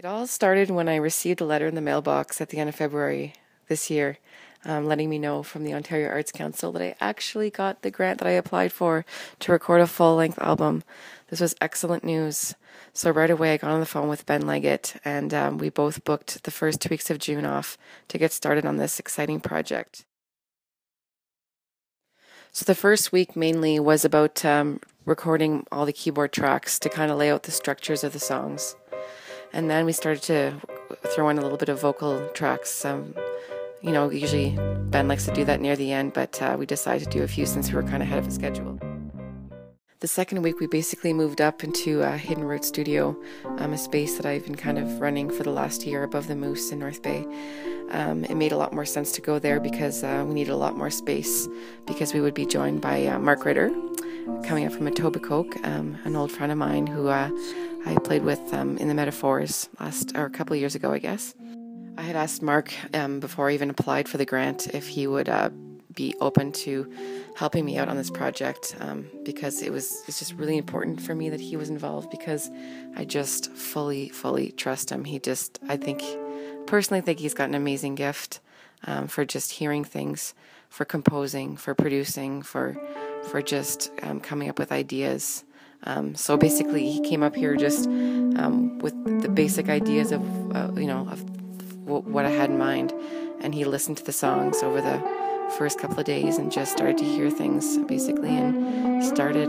It all started when I received a letter in the mailbox at the end of February this year, letting me know from the Ontario Arts Council that I actually got the grant that I applied for to record a full-length album. This was excellent news. So right away I got on the phone with Ben Leggett, and we both booked the first 2 weeks of June off to get started on this exciting project. So the first week mainly was about recording all the keyboard tracks to kind of lay out the structures of the songs. And then we started to throw in a little bit of vocal tracks. Usually Ben likes to do that near the end, but we decided to do a few since we were kind of ahead of the schedule. The second week we basically moved up into a Hidden Root studio, a space that I've been kind of running for the last year above the Moose in North Bay. It made a lot more sense to go there because we needed a lot more space, because we would be joined by Mark Ritter, coming up from Etobicoke, an old friend of mine who I played with in the Metaphors a couple of years ago, I guess. I had asked Mark before I even applied for the grant if he would be open to helping me out on this project, because it's just really important for me that he was involved, because I just fully trust him. Personally think he's got an amazing gift for just hearing things, for composing, for producing, for just coming up with ideas. So basically he came up here just with the basic ideas of what I had in mind, and he listened to the songs over the first couple of days and just started to hear things basically, and started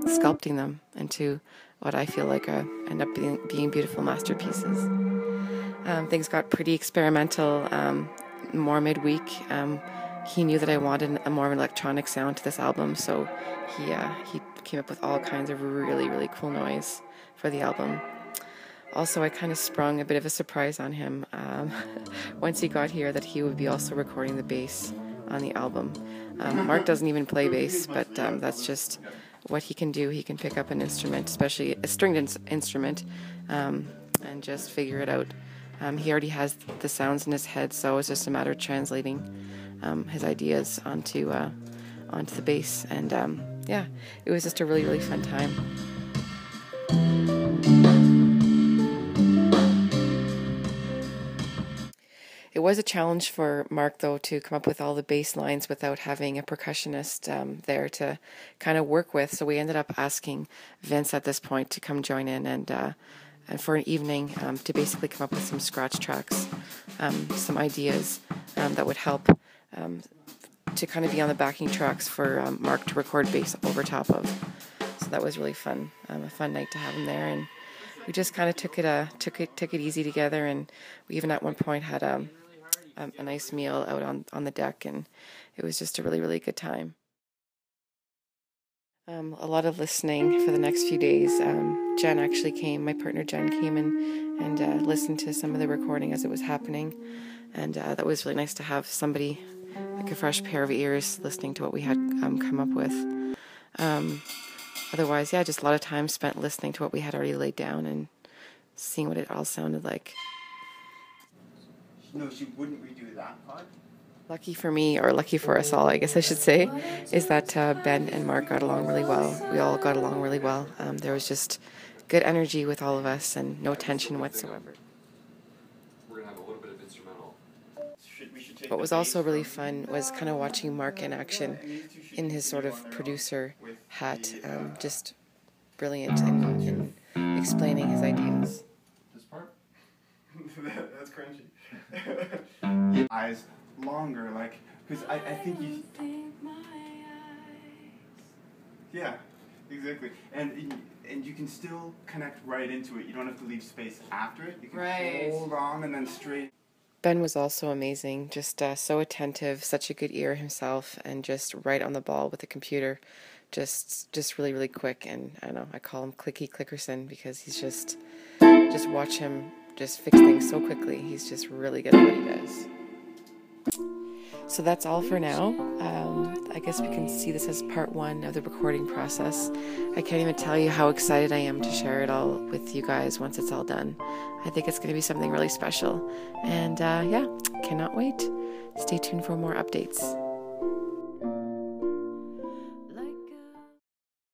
sculpting them into what I feel like end up being beautiful masterpieces. Things got pretty experimental more midweek. He knew that I wanted a more of an electronic sound to this album, so he came up with all kinds of really cool noise for the album. Also, I kind of sprung a bit of a surprise on him once he got here, that he would be also recording the bass on the album. Mark doesn't even play bass, but that's just what he can do. He can pick up an instrument, especially a stringed instrument, and just figure it out. He already has the sounds in his head, so it's just a matter of translating his ideas onto the bass. And it was just a really fun time. It was a challenge for Mark, though, to come up with all the bass lines without having a percussionist there to kind of work with. So we ended up asking Vince at this point to come join in and for an evening to basically come up with some scratch tracks, some ideas that would help to kind of be on the backing tracks for Mark to record bass over top of. So that was really fun, a fun night to have him there, and we just kind of took it easy together, and we even at one point had a nice meal out on the deck, and it was just a really good time. A lot of listening for the next few days. Jen actually came, my partner Jen came and listened to some of the recording as it was happening, and that was really nice to have somebody, like a fresh pair of ears, listening to what we had come up with. Otherwise, just a lot of time spent listening to what we had already laid down and seeing what it all sounded like. No, she wouldn't redo that part. Lucky for me, or lucky for us all, I guess I should say, is that Ben and Mark got along really well. We all got along really well. There was just good energy with all of us and no tension whatsoever. We're going to have a little bit of instrumental. What was also really fun was kind of watching Mark in action in his sort of producer hat, just brilliant in explaining his ideas. This part? That's cringy. Eyes longer, because I think you... Yeah, exactly. And you can still connect right into it. You don't have to leave space after it. You can hold on and then straight. Ben was also amazing, just so attentive, such a good ear himself, and just right on the ball with the computer, just really quick. And I don't know, I call him Clicky Clickerson, because he's just watch him just fix things so quickly. He's just really good at what he does. So that's all for now. I guess we can see this as part one of the recording process. I can't even tell you how excited I am to share it all with you guys once it's all done. I think it's going to be something really special. And cannot wait. Stay tuned for more updates.